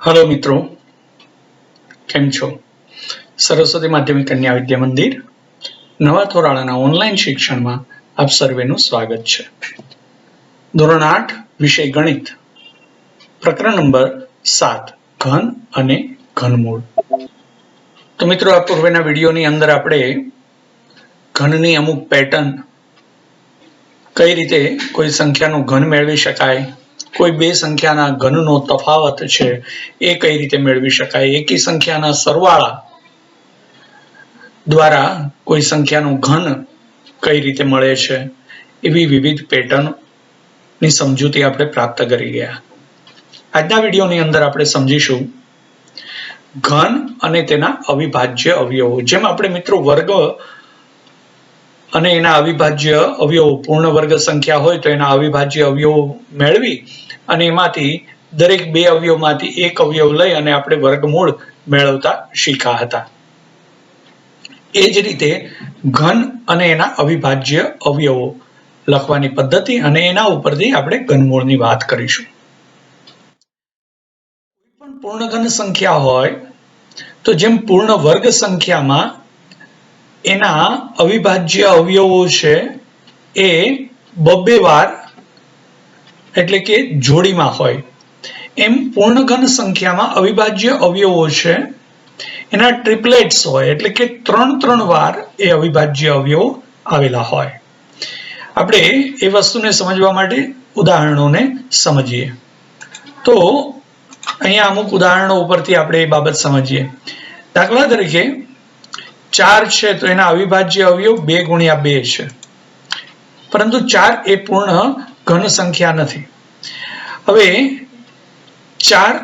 Hello मित्रों, केम छो? सरस्वती माध्यमिक कन्या विद्या मंदिर नवा थोराळाना ऑनलाइन शिक्षण में आप सर्वेનું स्वागत છે। ધોરણ 8 વિષય ગણિત પ્રકરણ નંબર 7 ઘન અને ઘનમૂળ। તો મિત્રો, આ પૂર્વેના વિડિયોની અંદર આપણે ઘનની અમુક પેટર્ન, કઈ રીતે કોઈ સંખ્યાનું ઘન મેળવી શકાય, કોઈ બે સંખ્યાના ઘનનો તફાવત છે એ કઈ રીતે મેળવી શકાય, એકી સંખ્યાના સરવાળા દ્વારા કોઈ સંખ્યાનું ઘન કઈ રીતે મળે છે, એવી વિવિધ પેટર્નની સમજૂતી આપણે પ્રાપ્ત કરી ગયા। આજના વિડિયોની અંદર આપણે સમજીશું ઘન અને તેના અવિભાજ્ય અવયવો। જેમ આપણે મિત્રો વર્ગ અને એના અવિભાજ્ય અવયવો, પૂર્ણ વર્ગ સંખ્યા હોય તો એના અવિભાજ્ય અવયવો મેળવી અને એમાંથી દરેક બે અવયવમાંથી એક અવયવ લઈ અને આપણે વર્ગમૂળ મેળવતા શીખ્યા હતા। એ જ રીતે ઘન અને એના અવિભાજ્ય અવયવો લખવાની પદ્ધતિ અને એના ઉપરથી આપણે ઘનમૂળની વાત કરીશું। કોઈ પણ પૂર્ણઘન સંખ્યા હોય તો જેમ પૂર્ણ વર્ગ સંખ્યામાં એના અવિભાજ્ય અવયવો છે એ બબ્બે વાર એટલે કે જોડીમાં હોય, એમ પૂર્ણઘન સંખ્યામાં અવિભાજ્ય અવયવો છે એના ટ્રિપલેટ્સ હોય, એટલે કે ત્રણ વાર એ અવિભાજ્ય અવયવો આવેલા હોય। આપણે એ વસ્તુને સમજવા માટે ઉદાહરણોને સમજીએ। તો અહીંયા અમુક ઉદાહરણો ઉપરથી આપણે એ બાબત સમજીએ। દાખલા તરીકે 4 છે તો એના અવિભાજ્ય અવયવ 2 ગુણ્યા 2 છે, પરંતુ 4 એ પૂર્ણ ઘન સંખ્યા નથી। હવે 4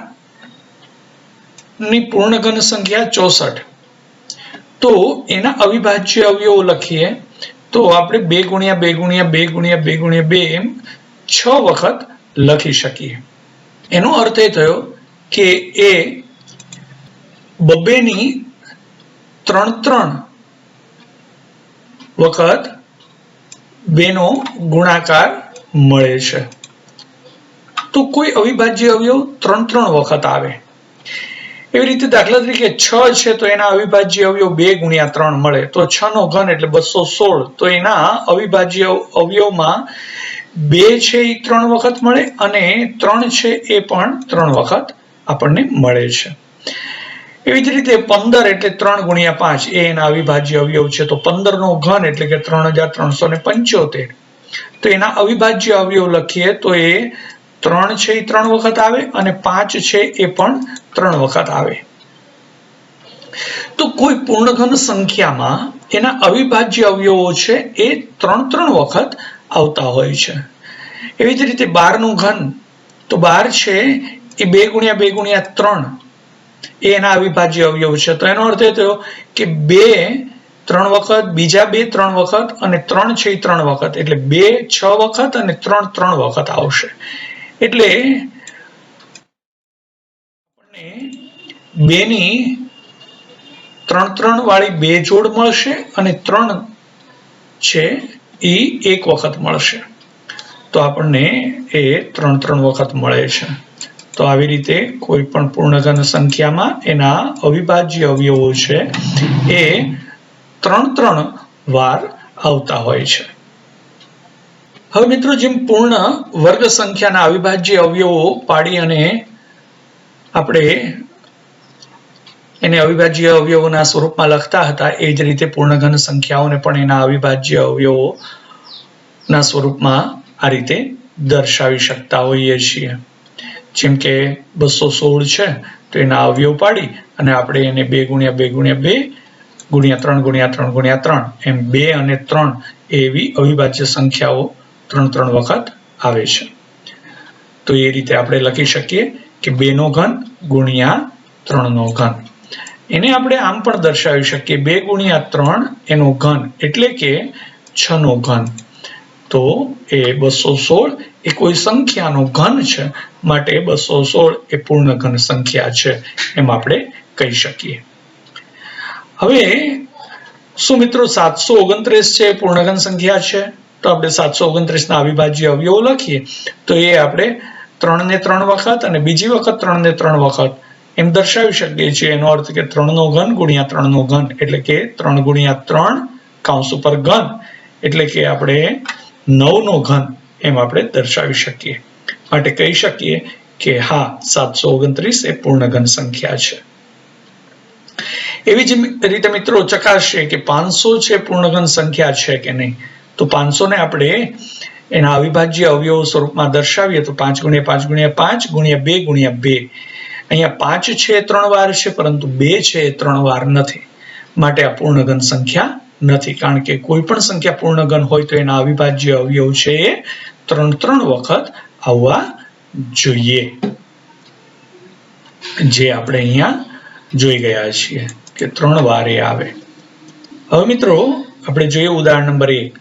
ની પૂર્ણ ઘન સંખ્યા 64, તો એના અવિભાજ્ય અવયવો લખીએ તો આપણે 2 ગુણ્યા 2 ગુણ્યા 2 ગુણ્યા 2 ગુણ્યા 2 એમ 6 વખત લખી શકીએ। એનો અર્થ એ થયો કે એ બબ્બેની 3 વખત 2 નો ગુણાકાર મળે છે। તો કોઈ અવિભાજ્ય અવયવ 3 વખત આવે। એવી રીતે દાખલા તરીકે 6 છે તો એના અવિભાજ્ય અવયવ 2 ગુણ્યા 3 મળે, તો 6 નો ઘન એટલે 216, તો એના અવિભાજ્ય અવયવમાં 2 છે એ 3 વખત મળે અને 3 છે એ પણ 3 વખત આપણને મળે છે। એવી જ રીતે 15 એટલે 3 ગુણ્યા 5 એ એના અવિભાજ્ય અવયવ છે, તો 15 નો ઘન એટલે કે 3375, તો એના અવિભાજ્ય અવયવ લખીએ તો એ 3 છે એ 3 વખત આવે અને 5 છે એ પણ 3 વખત આવે। તો કોઈ પૂર્ણઘન સંખ્યામાં એના અવિભાજ્ય અવયવો છે એ 3 વખત આવતા હોય છે। એવી જ રીતે 12 નું ઘન, તો 12 છે એ 2 ગુણ્યા 2 ગુણ્યા 3 એ એના અવિભાજ્ય અવયવ છે, તો એનો અર્થ એ થયો કે 2 3 વખત, બીજા 2 3 વખત અને 3 છે એ 3 વખત, એટલે 2 6 વખત અને 3 3 વખત આવશે। એટલે આપણને 2 ની 3 વાળી 2 જોડ મળશે અને 3 છે એ 1 વખત મળશે, તો આપણને એ 3 વખત મળે છે। તો આવી રીતે કોઈ પણ પૂર્ણઘન સંખ્યામાં એના અવિભાજ્ય અવયવો છે એ 3 વાર આવતા હોય છે। હવે મિત્રો, જેમ પૂર્ણ વર્ગ સંખ્યાના અવિભાજ્ય અવયવો પાડી અને આપણે એને અવિભાજ્ય અવયવોના સ્વરૂપમાં લખતા હતા, એ જ રીતે પૂર્ણઘન સંખ્યાઓને પણ એના અવિભાજ્ય અવયવોના સ્વરૂપમાં આ રીતે દર્શાવી શકતા હોઈએ છીએ। જેમ કે 216 છે તો એના અવયવ પાડી અને આપણે એને 2 ગુણ્યા 2 ગુણ્યા 2 ગુણ્યા 3 ગુણ્યા 3 ગુણ્યા 3 એમ 2 અને 3 એવી અવિભાજ્ય સંખ્યાઓ 3 વખત આવે છે। તો એ રીતે આપણે લખી શકીએ કે 2 નો ઘન ગુણ્યા 3 નો ઘન। એને આપણે આમ પણ દર્શાવી શકીએ 2 ગુણ્યા 3 એનો ઘન એટલે કે 6 નો ઘન। તો એ 216 એ કોઈ સંખ્યાનો ઘન છે, માટે 216 એ પૂર્ણ ઘન સંખ્યા છે એમ આપણે કહી શકીએ। હવે શું મિત્રો 729 છે એ પૂર્ણઘન સંખ્યા છે? તો આપણે 729 ના અવિભાજ્ય અવયવો લખીએ તો એ આપણે 3 ને 3 વખત અને બીજી વખત 3 ને 3 વખત એમ દર્શાવી શકીએ છીએ. એનો અર્થ કે 3 નો ઘન ગુણ્યા 3 નો ઘન એટલે કે 3 ગુણ્યા 3 કૌંસ ઉપર ઘન એટલે કે આપણે 9 નો ઘન એમ આપણે દર્શાવી શકીએ. માટે કહી શકીએ કે હા 729 એ પૂર્ણ ઘન સંખ્યા છે. એવી જ રીતે મિત્રો ચકાસશે કે 500 છે પૂર્ણ ઘન સંખ્યા છે કે નહીં. તો 500 ને આપણે એના અવિભાજ્ય અવયવ સ્વરૂપમાં દર્શાવીએ તો 5 ગુણ્યા 5 ગુણ્યા 5 ગુણ્યા 2 ગુણ્યા 2. અહીંયા 5 છે 3 વાર છે પરંતુ 2 છે 3 વાર નથી. માટે આ પૂર્ણ ઘન સંખ્યા નથી. કારણ કે કોઈ પણ સંખ્યા પૂર્ણ ઘન હોય તો એના અવિભાજ્ય અવયવ છે એ 3 વખત આવવા જોઈએ, જે આપણે અહીંયા જોઈ ગયા છીએ કે 3 વાર એ આવે. હવે મિત્રો આપણે જોઈએ ઉદાહરણ નંબર 1.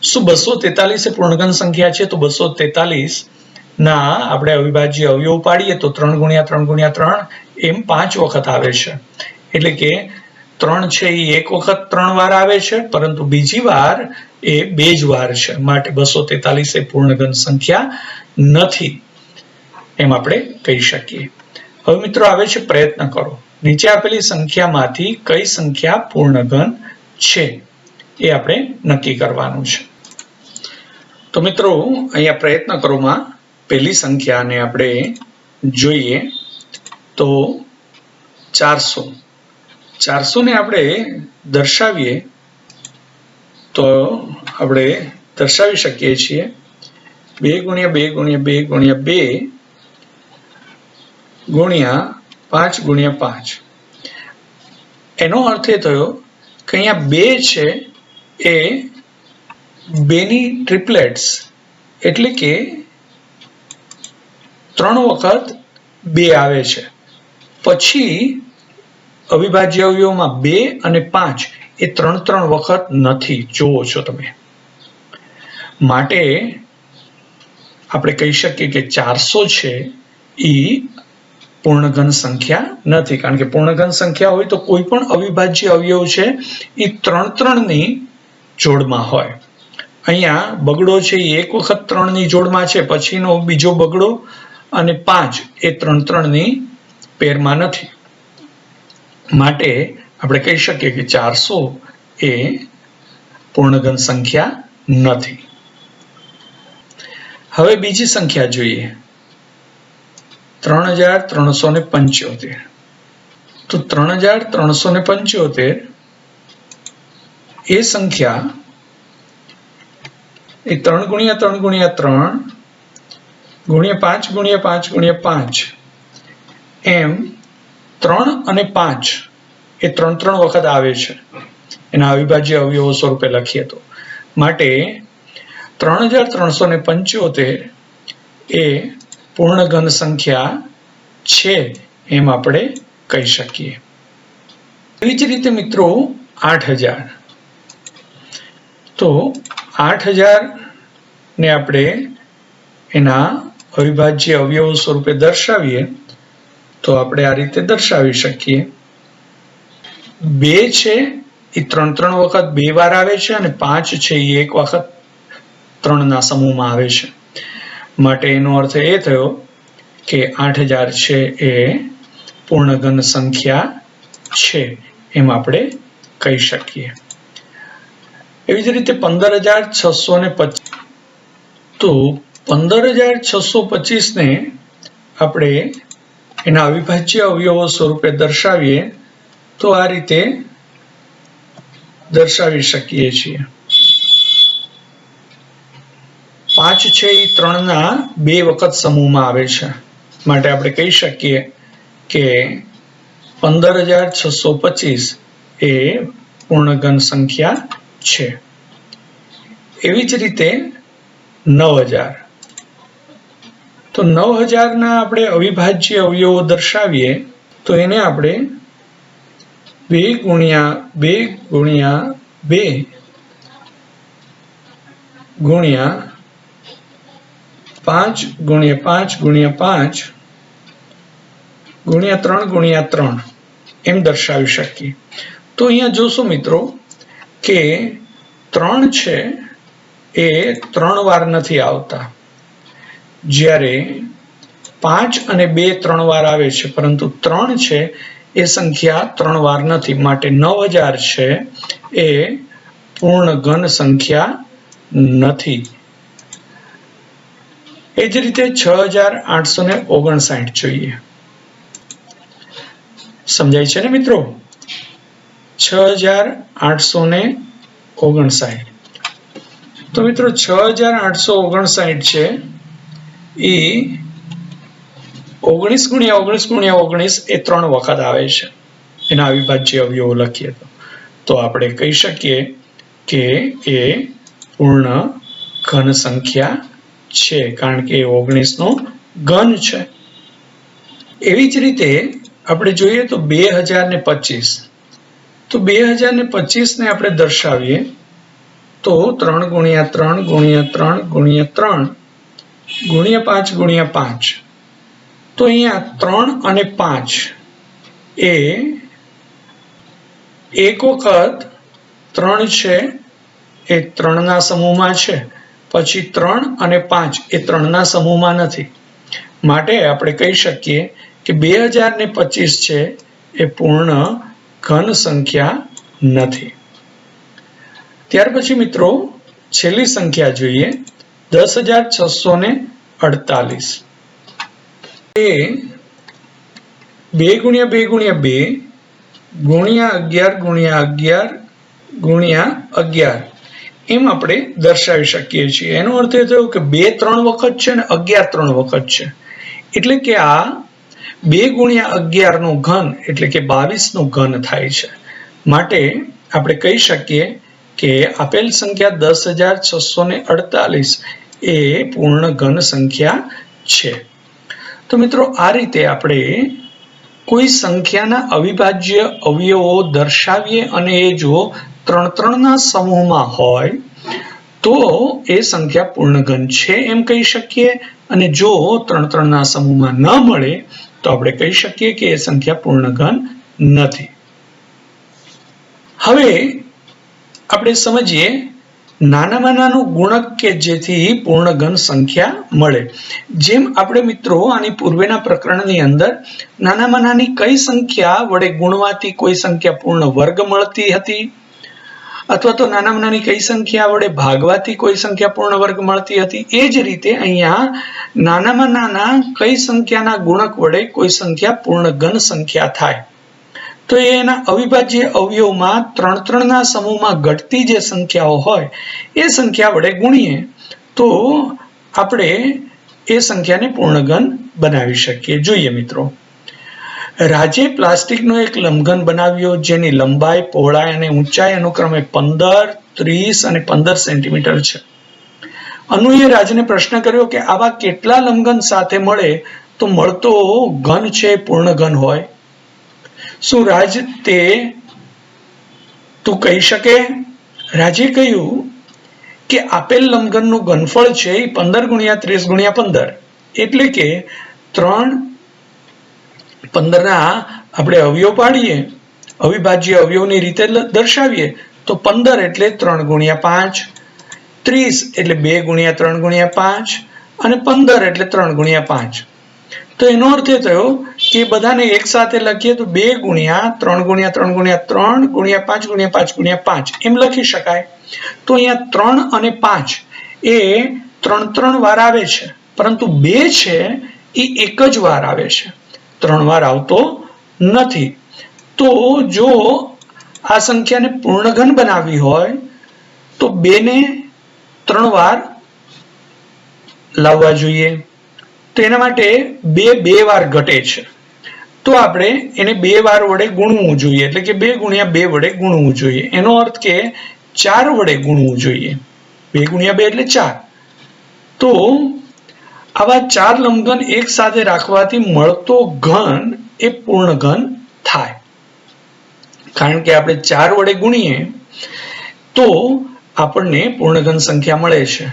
શું 243 એ પૂર્ણઘન સંખ્યા છે? તો 243 ના આપણે અવિભાજ્ય અવયવ પાડીએ તો 3 ગુણ્યા 3 ગુણ્યા 3 એમ 5 વખત આવે છે. એટલે કે 3 છે એ એક વખત 3 વાર આવે છે પરંતુ બીજી વાર એ 2 જ વાર છે. માટે 243 એ પૂર્ણઘન સંખ્યા નથી એમ આપણે કહી શકીએ. હવે મિત્રો આવે છે પ્રયત્ન કરો. નીચે આપેલી સંખ્યામાંથી કઈ સંખ્યા પૂર્ણઘન છે એ આપણે નક્કી કરવાનું છે. તો મિત્રો અહીંયા પ્રયત્ન કરોમાં પહેલી સંખ્યાને આપણે જોઈએ તો 400 ને આપણે દર્શાવીએ તો આપણે દર્શાવી શકીએ છીએ 2 ગુણ્યા 2 ગુણ્યા 2 ગુણ્યા 2 ગુણ્યા 5 ગુણ્યા 5. એનો અર્થ એ થયો કે અહીંયા 2 છે એ 2 ની ટ્રિપલેટ્સ એટલે કે 3 વખત 2 આવે છે. પછી અવિભાજ્ય અવયવમાં 2 અને 5 એ 3 વખત નથી. જોવો છો તમે. માટે આપણે કહી શકીએ કે 400 છે એ પૂર્ણઘન સંખ્યા નથી. કારણ કે પૂર્ણઘન સંખ્યા હોય તો કોઈ પણ અવિભાજ્ય અવયવ છે એ 3 ની જોડમાં હોય. અહીંયા બગડો છે એ એક વખત 3 ની જોડમાં છે, પછીનો બીજો બગડો અને 5 એ 3 ની પેરમાં નથી. માટે આપણે કહી શકીએ કે 400 એ પૂર્ણઘન સંખ્યા નથી. હવે બીજી સંખ્યા જોઈએ 3375. તો 3375 એ સંખ્યા એ 3 ગુણ્યા 3 ગુણ્યા 3 ગુણ્યા 5 ગુણ્યા 5 ગુણ્યા 5 એમ 3 અને 5 એ 3 વખત આવે છે. એના અવિભાજ્ય અવયવો સ્વરૂપે લખીએ તો. માટે 3375 એ પૂર્ણઘન સંખ્યા છે એમ આપણે કહી શકીએ. એવી જ રીતે મિત્રો 8000. તો 8000 ને આપણે એના અવિભાજ્ય અવયવ સ્વરૂપે દર્શાવીએ તો આપણે આ રીતે દર્શાવી શકીએ. 2 છે એ 3 વખત 2 વાર આવે છે અને 5 છે એ એક વખત 3 ના સમૂહમાં આવે છે. માટે એનો અર્થ એ થયો કે 8000 છે એ પૂર્ણઘન સંખ્યા છે એમ આપણે કહી શકીએ. એવી જ રીતે 15625. તો 15625 ને આપણે એના અવિભાજ્ય અવયવો સ્વરૂપે દર્શાવીએ તો આ રીતે દર્શાવી શકીએ છીએ. 5 છે એ 3 ના 2 વખત સમૂહમાં આવે છે. માટે આપણે કહી શકીએ કે 15625 એ પૂર્ણઘન સંખ્યા છે. એવી જ રીતે 9000. તો 9000 ના આપણે અવિભાજ્ય અવયવો દર્શાવીએ તો એને આપણે 2 ગુણ્યા 2 ગુણ્યા 2 ગુણ્યા 5 ગુણ્યા 5 ગુણ્યા 5 ગુણ્યા 3 ગુણ્યા 3 એમ દર્શાવી શકીએ. તો અહીંયા જોશો મિત્રો કે 3 છે એ 3 વાર નથી આવતા. જ્યારે 5 અને 2 3 વાર આવે છે, પરંતુ 3 છે એ સંખ્યા 3 વાર નથી, માટે 9000 છે એ પૂર્ણ ઘન સંખ્યા નથી. એ જ રીતે 6859 જોઈએ. સમજાય છે ને મિત્રો? 6859. તો મિત્રો 6859 છે એ 19 ગુણ્યા 19 ગુણ્યા 19 એ 3 વખત આવે છે. એના અવિભાજ્ય અવયવો લખીએ તો આપણે કહી શકીએ કે એ પૂર્ણ ઘન સંખ્યા છે, કારણ કે 19 નો ઘન છે. એવી જ રીતે આપણે જોઈએ તો 2025. તો 2025 ને આપણે દર્શાવીએ તો 3 ગુણ્યા 3 ગુણ્યા 3 ગુણ્યા 3 ગુણ્યા 5 ગુણ્યા 5. તો અહીંયા 3 અને 5 એ એક વખત 3 છે એ 3 ના સમૂહમાં છે, પછી 3 અને 5 એ 3 ના સમૂહમાં નથી, માટે આપણે કહી શકીએ કે 2025 છે એ પૂર્ણ ઘન સંખ્યા નથી. ત્યાર પછી મિત્રો છેલ્લી સંખ્યા જોઈએ 10648. એ 2 ગુણ્યા 2 ગુણ્યા 2 ગુણ્યા 11 ગુણ્યા 11 ગુણ્યા 11 એમ આપણે દર્શાવી શકીએ છીએ. એનો અર્થ એ થયો કે 2 3 વખત છે ને 11 3 વખત છે, એટલે કે આ 2 ગુણ્યા 11 નું ઘન એટલે કે 22 નું ઘન થાય છે. માટે આપણે કહી શકીએ કે આપેલ સંખ્યા 10648 એ પૂર્ણ ઘન સંખ્યા છે. તો મિત્રો આ રીતે આપણે કોઈ સંખ્યાના અવિભાજ્ય અવયવો દર્શાવીએ અને એ જો 3 ના સમૂહમાં હોય તો એ સંખ્યા પૂર્ણ ઘન છે એમ કહી શકીએ, અને જો 3 ના સમૂહમાં ન મળે તો આપણે કહી શકીએ કે એ સંખ્યા પૂર્ણ ઘન નથી. હવે આપણે સમજીએ નાનામાં નાનું ગુણક કે જેથી પૂર્ણ ઘન સંખ્યા મળે. જેમ આપણે મિત્રો આની પૂર્વેના પ્રકરણની અંદર નાનામાં નાની કઈ સંખ્યા વડે ગુણવાથી કોઈ સંખ્યા પૂર્ણ વર્ગ મળતી હતી, અથવા તો નાનામાં નાની કઈ સંખ્યા વડે ભાગવાથી કોઈ સંખ્યા પૂર્ણ વર્ગ મળતી હતી, એ જ રીતે અહીંયા નાનામાં નાના કઈ સંખ્યાના ગુણક વડે કોઈ સંખ્યા પૂર્ણ ઘન સંખ્યા થાય. તો એના અવિભાજ્ય અવયવમાં 3 ના સમૂહમાં ઘટતી જે સંખ્યાઓ હોય એ સંખ્યા વડે ગુણીએ તો આપણે એ સંખ્યાને પૂર્ણ ઘન બનાવી શકીએ. જોઈએ મિત્રો, રાજે પ્લાસ્ટિકનો એક લંબઘન બનાવ્યો જેની લંબાઈ, પહોળાઈ અને ઊંચાઈ અનુક્રમે 15, 30 અને 15 સેન્ટીમીટર છે. અનુએ રાજને પ્રશ્ન કર્યો કે આવા કેટલા લંબઘન સાથે મળે તો મળતો ઘન છે પૂર્ણ ઘન હોય? શું રાજ તે તું કહી શકે? રાજે કહ્યું કે આપેલ લંબઘનનું ઘનફળ છે એ 15 ગુણ્યા 30 ગુણ્યા 15, એટલે કે 3 15 ના આપણે અવયવ પાડીએ, અવિભાજ્ય અવયવની રીતે દર્શાવીએ તો 15 એટલે 3 ગુણ્યા 5, 30 એટલે 2 ગુણ્યા 3 ગુણ્યા 5 અને 15 એટલે 3 ગુણ્યા 5. તો એનો અર્થ એ થયો કે બધાને એક સાથે લખીએ તો 2 ગુણ્યા 3 ગુણ્યા 3 ગુણ્યા 3 ગુણ્યા 5 ગુણ્યા 5 ગુણ્યા 5 એમ લખી શકાય. તો અહીંયા 3 અને 5 એ 3 વાર આવે છે, પરંતુ 2 છે એ એક જ વાર આવે છે, 3 વાર આવતો નથી. તો જો આ સંખ્યાને પૂર્ણ ઘન બનાવવી હોય તો 2 ને 3 વાર લાવવા જોઈએ. તો એના માટે 2 વાર ઘટે છે, તો આપણે એને 2 વાર વડે ગુણવું જોઈએ, એટલે કે 2 ગુણ્યા 2 વડે ગુણવું જોઈએ. એનો અર્થ કે 4 વડે ગુણવું જોઈએ. 2 ગુણ્યા 2 એટલે 4. તો આવા 4 લંબઘન એક સાથે રાખવાથી મળતો ઘન એ પૂર્ણ ઘન થાય, કારણ કે આપણે 4 વડે ગુણીએ તો આપણને પૂર્ણ ઘન સંખ્યા મળે છે.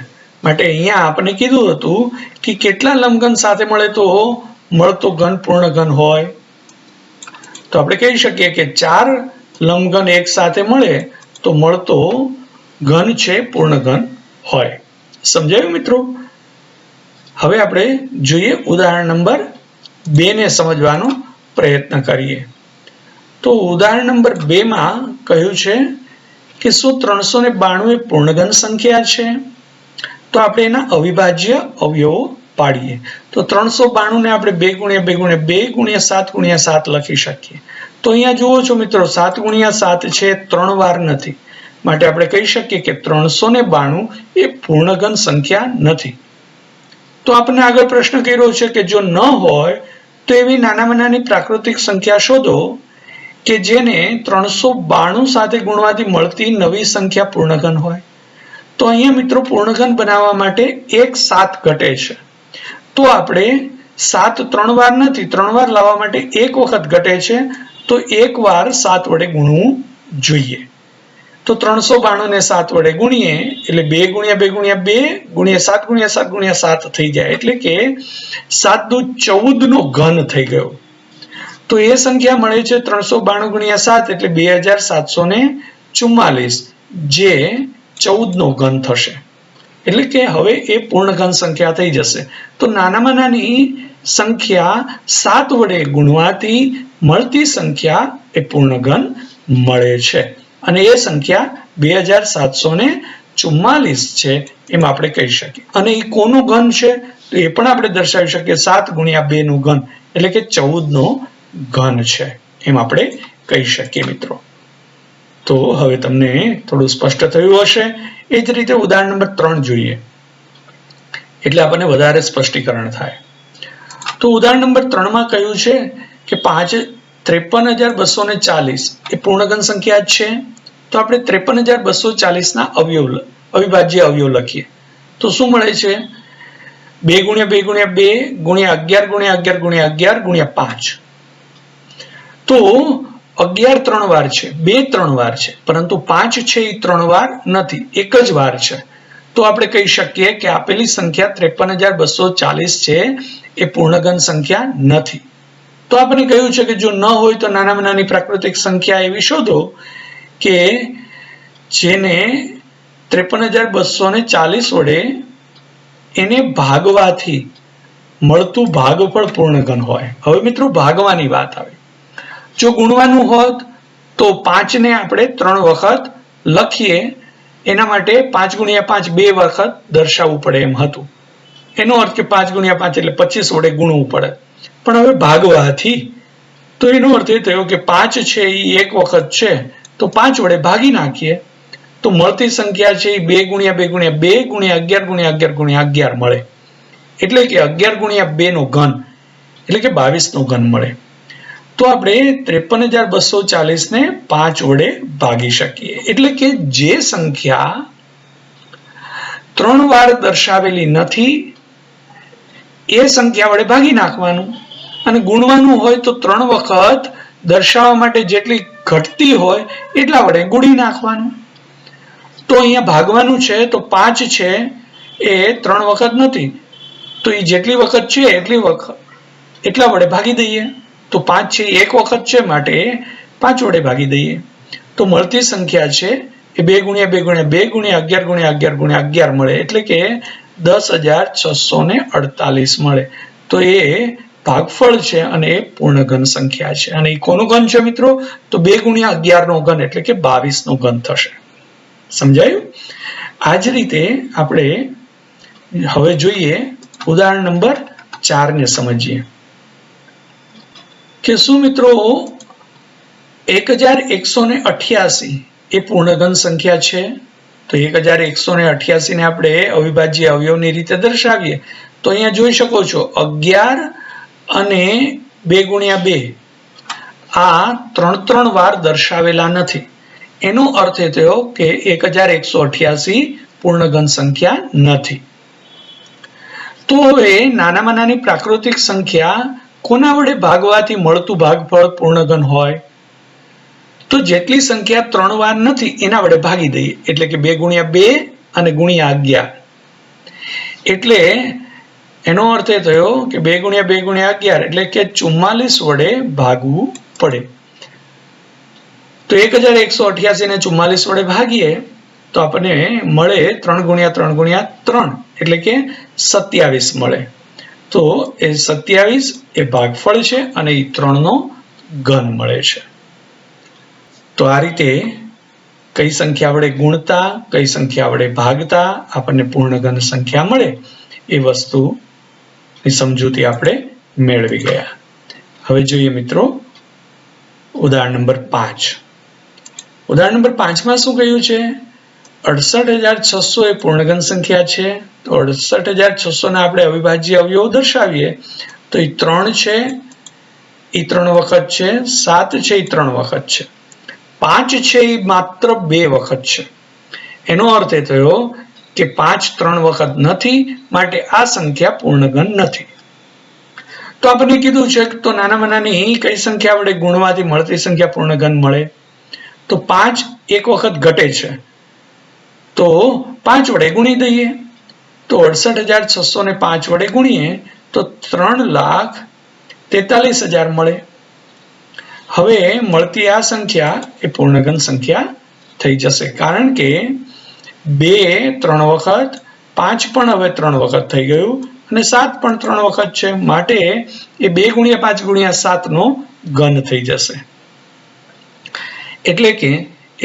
માટે અહીંયા આપણે કીધું હતું કે કેટલા લંબઘન સાથે મળે તો મળતો ઘન પૂર્ણ ઘન હોય, તો આપણે કહી શકીએ કે 4 લંબઘન એક સાથે મળે તો મળતો ઘન છે પૂર્ણ ઘન હોય. સમજાયું મિત્રો? હવે આપણે જોઈએ ઉદાહરણ નંબર 2 ને સમજવાનો પ્રયત્ન કરીએ. તો ઉદાહરણ નંબર 2 માં કહ્યું છે કે શું 392 એ પૂર્ણઘન સંખ્યા છે? તો આપણે એના અવિભાજ્ય અવયવો પાડીએ. તો 392 ને આપણે 2 ગુણ્યા 2 ગુણ્યા 2 ગુણ્યા 7 ગુણ્યા 7 લખી શકીએ. તો અહીંયા જુઓ છો મિત્રો, 7 ગુણ્યા 7 છે, 3 વાર નથી, માટે આપણે કહી શકીએ કે 392 એ પૂર્ણઘન સંખ્યા નથી. તો આપણને આગળ પ્રશ્ન કર્યો છે કે જો ન હોય તો એવી નાનામાં નાની પ્રાકૃતિક સંખ્યા શોધો કે જેને 392 સાથે ગુણવાથી મળતી નવી સંખ્યા પૂર્ણઘન હોય. તો અહીંયા મિત્રો પૂર્ણઘન બનાવવા માટે એક 7 ઘટે છે. તો આપણે 7 3 વાર નથી, 3 વાર લાવવા માટે એક વખત ઘટે છે, તો એક વાર 7 વડે ગુણવું જોઈએ. તો 392 ને 7 વડે ગુણીએ એટલે 2 ગુણ્યા 2 ગુણ્યા 2 ગુણ્યા 7 ગુણ્યા 7 ગુણ્યા 7 થઈ જાય, એટલે કે 7 દુ 14 નો ઘન થઈ ગયો. તો એ સંખ્યા મળે છે 392 ગુણ્યા 7 એટલે 2744, જે 14 નો ઘન થશે. એટલે કે હવે એ પૂર્ણઘન સંખ્યા થઈ જશે. તો નાનામાં નાની સંખ્યા 7 વડે ગુણવાથી મળતી સંખ્યા એ પૂર્ણઘન મળે છે, અને એ સંખ્યા 2744 છે એમ આપણે કહી શકીએ. અને એ કોનું ઘન છે તો એ પણ આપણે દર્શાવી શકીએ, 7 ગુણ્યા 2 નું ઘન એટલે કે 14 નો ઘન છે એમ આપણે કહી શકીએ મિત્રો. તો હવે તમને થોડું સ્પષ્ટ થયું હશે. એ જ રીતે ઉદાહરણ નંબર 3 જોઈએ એટલે આપણને વધારે સ્પષ્ટીકરણ થાય. તો ઉદાહરણ નંબર 3 માં કહ્યું છે કે 53,240 એ પૂર્ણઘન સંખ્યા છે. તો આપણે 53,240 ના અવિભાજ્ય અવયવ લખીએ. તો શું મળે છે? 2 ગુણ્યા 2 ગુણ્યા 2 ગુણ્યા 11 ગુણ્યા 11 ગુણ્યા 11 ગુણ્યા 5. તો 11 3 વાર છે, 2 3 વાર છે, પરંતુ 5 છે એ 3 વાર નથી, એક જ વાર છે. તો આપણે કહી શકીએ કે આપેલી સંખ્યા 53,240 છે એ પૂર્ણઘન સંખ્યા નથી. તો આપણે કહ્યું છે કે જો ન હોય તો નાનામાં નાની પ્રાકૃતિક સંખ્યા એવી શોધો કે જેને 53,240 વડે એને ભાગવાથી મળતું ભાગફળ પૂર્ણઘન હોય. હવે મિત્રો ભાગવાની વાત આવે. જો ગુણવાનું હોત તો 5 ને આપણે 3 વખત લખીએ, એના માટે 5 ગુણ્યા 5 2 વખત દર્શાવવું પડે એમ હતું. એનો અર્થ કે 5 ગુણ્યા 5 એટલે 25 વડે ગુણવું પડે. પણ હવે ભાગવાથી તો એનો અર્થ એ થયો કે 5 છે એ એક વખત છે, તો 5 વડે ભાગી નાખીએ તો મળતી સંખ્યા છે એ 2 ગુણ્યા 2 ગુણ્યા 2 ગુણ્યા 11 ગુણ્યા 11 ગુણ્યા 11 મળે. એટલે કે 11 ગુણ્યા 2 નો ઘન એટલે કે 22 નો ઘન મળે. તો આપણે 53,240 ને 5 વડે ભાગી શકીએ. એટલે કે જે સંખ્યા 3 વાર દર્શાવેલી નથી એ સંખ્યા વડે ભાગી નાખવાનું, અને ગુણવાનું હોય તો 3 વખત દર્શાવવા માટે જેટલી ઘટતી હોય એટલા વડે ગુણી નાખવાનું. તો અહીંયા ભાગવાનું છે તો 5 છે એ 3 વખત નથી, તો એ જેટલી વખત છે એટલા વડે ભાગી દઈએ. તો 5 છે એક વખત છે માટે 5 વડે ભાગી દઈએ. તો મળતી સંખ્યા છે એ 2 ગુણ્યા 2 ગુણ્યા 2 ગુણ્યા 11 ગુણ્યા 11 ગુણ્યા 11 મળે, એટલે કે 10,648 મળે. તો એ ભાગફળ છે અને એ પૂર્ણઘન સંખ્યા છે. અને એ કોનું ઘન છે મિત્રો? તો 2 ગુણ્યા 11 નો ઘન એટલે કે 22 નો ઘન થશે. સમજાયું? આ જ રીતે આપણે હવે જોઈએ ઉદાહરણ નંબર 4 ને સમજીએ કે શું મિત્રો 1188 એ પૂર્ણઘન સંખ્યા છે? તો 1188 ને આપણે અવિભાજ્ય અવયવની રીતે દર્શાવીએ તો અહીંયા જોઈ શકો છો 11 અને 2 ગુણ્યા 2 આ 3 વાર દર્શાવેલા નથી. એનો અર્થ એ થયો કે 1188 પૂર્ણઘન સંખ્યા નથી. તો હવે નાનામાં નાની પ્રાકૃતિક સંખ્યા કોના વડે ભાગવાથી મળતું ભાગફળ પૂર્ણઘન હોય? તો જેટલી સંખ્યા 3 વાર નથી એના વડે ભાગી દઈએ, એટલે કે 2 ગુણ્યા 2 અને ગુણ્યા 11. એટલે એનો અર્થ એ થયો કે 2 ગુણ્યા 2 ગુણ્યા 11 એટલે કે 44 વડે ભાગવું પડે. તો 1188 ને 44 વડે ભાગીએ તો આપણને મળે 3 ગુણ્યા 3 ગુણ્યા 3 એટલે કે 27 મળે. તો એ 27 એ ભાગફળ છે અને એ 3 નો ઘન મળે છે. તો આ રીતે કઈ સંખ્યા વડે ગુણતા, કઈ સંખ્યા વડે ભાગતા આપણને પૂર્ણ ઘન સંખ્યા મળે એ વસ્તુની સમજૂતી આપણે મેળવી ગયા. હવે જોઈએ મિત્રો ઉદાહરણ નંબર 5. ઉદાહરણ નંબર 5 માં શું કહ્યું છે? 68,600 એ પૂર્ણઘન સંખ્યા છે. તો 68,600 ના આપણે અવિભાજ્ય અવયવો દર્શાવીએ તો એ 3 છે, એ 3 વખત છે, 7 છે, એ 3 વખત છે, 5 છે એ માત્ર 2 વખત છે. એનો અર્થ એ થયો કે 5 3 વખત નથી, માટે આ સંખ્યા પૂર્ણઘન નથી. તો આપણને કીધું છે તો નાનામાં નાની કઈ સંખ્યા વડે ગુણવાથી મળતી સંખ્યા પૂર્ણઘન મળે? તો 5 એક વખત ઘટે છે તો 5 વડે ગુણી દઈએ. તો 68,600 ને 5 વડે ગુણીએ તો 3,43,000 મળે. હવે મળતી આ સંખ્યા એ પૂર્ણઘન સંખ્યા થઈ જશે, કારણ કે 2 3 વખત, 5 પણ હવે 3 વખત થઈ ગયું અને 7 પણ 3 વખત છે, માટે એ 2 ગુણ્યા 5 ગુણ્યા 7 નો ઘન થઈ જશે, એટલે કે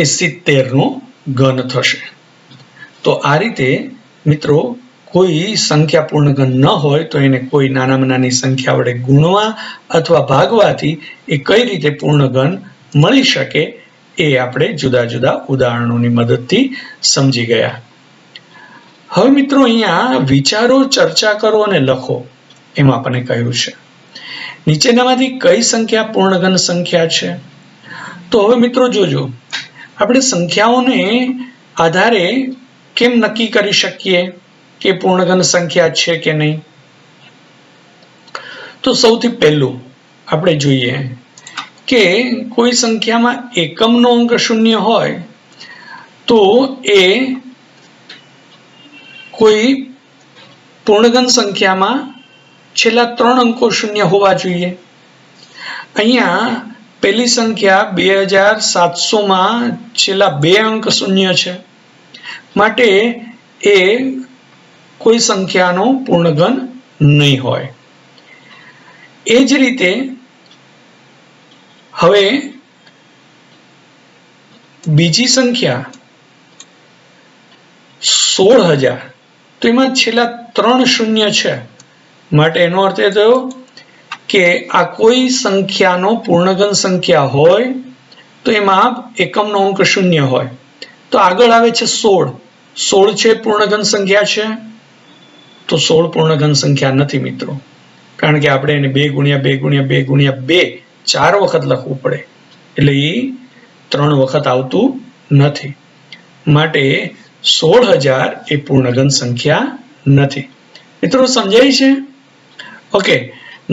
એ 70 નો ઘન થશે. તો આ રીતે મિત્રો કોઈ સંખ્યા પૂર્ણઘન ન હોય તો એને કોઈ નાનામાં નાની સંખ્યા વડે ગુણવા અથવા ભાગવાથી એ કઈ રીતે પૂર્ણઘન મળી શકે એ આપણે જુદા જુદા ઉદાહરણોની મદદથી સમજી ગયા. હવે મિત્રો અહીંયા વિચારો, ચર્ચા કરો અને લખો એમ આપણને કહ્યું છે. નીચેનામાંથી કઈ સંખ્યા પૂર્ણઘન સંખ્યા છે? તો હવે મિત્રો જોજો, આપણે સંખ્યાઓને આધારે કેમ નક્કી કરી શકીએ કે પૂર્ણઘન સંખ્યા છે કે નહીં? તો સૌથી પહેલું આપણે જોઈએ કે કોઈ સંખ્યામાં એકમનો અંક 0 હોય તો એ કોઈ પૂર્ણઘન સંખ્યામાં છેલ્લા 3 અંકો 0 હોવા જોઈએ. અહીંયા પહેલી સંખ્યા 2700 માં છેલ્લા 2 અંક 0 છે, માટે એ કોઈ સંખ્યાનો પૂર્ણઘન નહીં હોય. એ જ રીતે હવે બીજી સંખ્યા 16,000, તો એમાં છેલ્લા 3 શૂન્ય છે, માટે એનો અર્થ એ થયો કે આ કોઈ સંખ્યાનો પૂર્ણઘન સંખ્યા હોય તો એમાં એકમનો અંક 0 હોય. તો આગળ આવે છે 16. 16 છે પૂર્ણઘન સંખ્યા છે? તો 16 પૂર્ણઘન સંખ્યા નથી મિત્રો, કારણ કે આપણે એને 2 ગુણ્યા 2 ગુણ્યા 2 ગુણ્યા 2 4 વખત લખવું પડે, એટલે એ 3 વખત આવતું નથી, માટે 16,000 એ પૂર્ણઘન સંખ્યા નથી. મિત્રો સમજાય છે? ઓકે,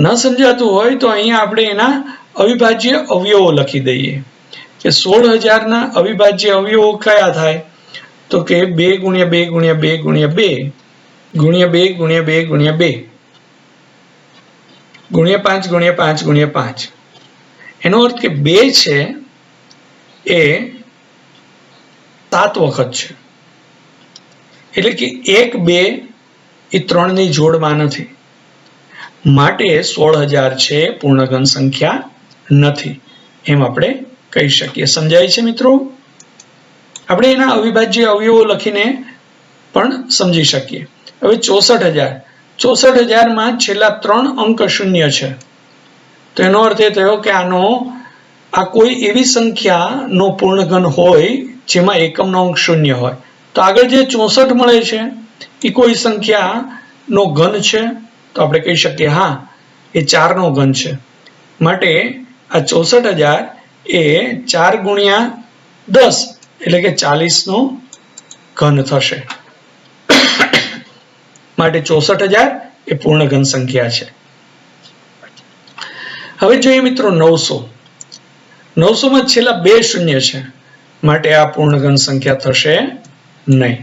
ન સમજાતું હોય તો અહીંયા આપણે એના અવિભાજ્ય અવયવો લખી દઈએ કે 16,000 ના અવિભાજ્ય અવયવો કયા થાય? તો કે 2 ગુણ્યા 2 ગુણ્યા 2 ગુણ્યા 2 ગુણ્યા 2 ગુણ્યા 2 ગુણ્યા 2 ગુણ્યા 5 ગુણ્યા 5 ગુણ્યા 5. એનો અર્થ કે 2 છે એ 7 વખત છે, એટલે કે 1 2 એ 3 ની જોડમાં નથી, માટે 16,000 છે પૂર્ણઘન સંખ્યા નથી એમ આપણે કહી શકીએ. સમજાય છે મિત્રો? આપણે એના અવિભાજ્ય અવયવો લખીને પણ સમજી શકીએ. હવે 64,000 માં છેલ્લા 3 અંક 0 છે, તો એનો અર્થ એ થયો કે આ કોઈ એવી સંખ્યાનો પૂર્ણઘન હોય જેમાં એકમનો અંક 0 હોય. તો આગળ જે 64 મળે છે એ કોઈ સંખ્યાનો ઘન છે? તો આપણે કહી શકીએ હા, એ 4 નો ઘન છે, માટે આ 64,000 એ 4 ગુણ્યા 10 એટલે કે 40 નો ઘન થશે, માટે 64,000 એ પૂર્ણઘન સંખ્યા છે. હવે જોઈએ મિત્રો 900 માં છેલ્લા 2 શૂન્ય છે, માટે આ પૂર્ણઘન સંખ્યા થશે નહીં.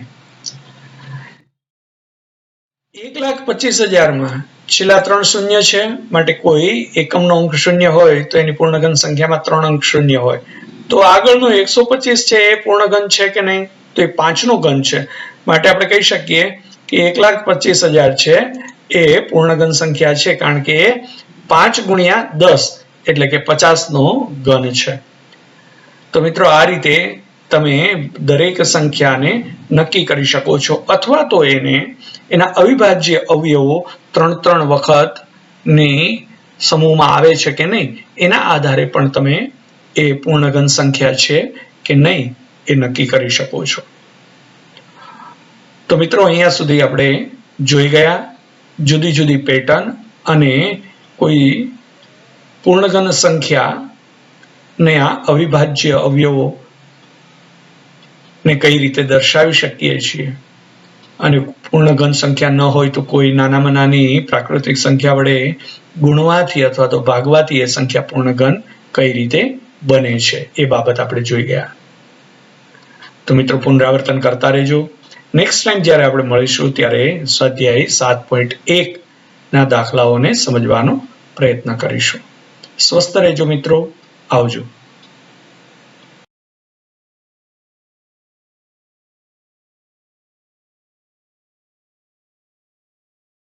1,25,000 માં છેલ્લા 3 શૂન્ય છે, માટે કોઈ એકમનો અંક 0 હોય તો એની પૂર્ણઘન સંખ્યામાં 3 અંક 0 હોય. તો આગળનો 125 છે એ પૂર્ણઘન છે કે નહીં? તો એ 5 નો ઘન છે, માટે આપણે કહી શકીએ કે 1,25,000 છે એ પૂર્ણ ઘન સંખ્યા છે, કારણ કે 5 ગુણ્યા 10 એટલે કે 50 નો ઘન છે. તો મિત્રો આ રીતે તમે દરેક સંખ્યાને નક્કી કરી શકો છો, અથવા તો એના અવિભાજ્ય અવયવો 3 વખત ની સમૂહમાં આવે છે કે નહીં એના આધારે પણ તમે એ પૂર્ણ ઘન સંખ્યા છે કે નહીં એ નક્કી કરી શકો છો. તો મિત્રો અહીંયા સુધી આપણે જોઈ ગયા જુદી જુદી પેટર્ન અને કોઈ પૂર્ણ ઘન સંખ્યા ને આ અવિભાજ્ય અવયવો ને કઈ રીતે દર્શાવી શકીએ છીએ, અને પૂર્ણ ઘન સંખ્યા ન હોય તો કોઈ નાનામાં નાની પ્રાકૃતિક સંખ્યા વડે ગુણવાથી અથવા તો ભાગવાથી એ સંખ્યા પૂર્ણ ઘન કઈ રીતે બને છે એ બાબત આપણે જોઈ ગયા. તો મિત્રો પુનરાવર્તન કરતા રહેજો. નેક્સ્ટ ટાઈમ જ્યારે આપણે મળીશું ત્યારે સ્વાધ્યાય 7.1 ના દાખલાઓને સમજવાનો પ્રયત્ન કરીશું. સ્વસ્થ રહેજો મિત્રો. આવજો.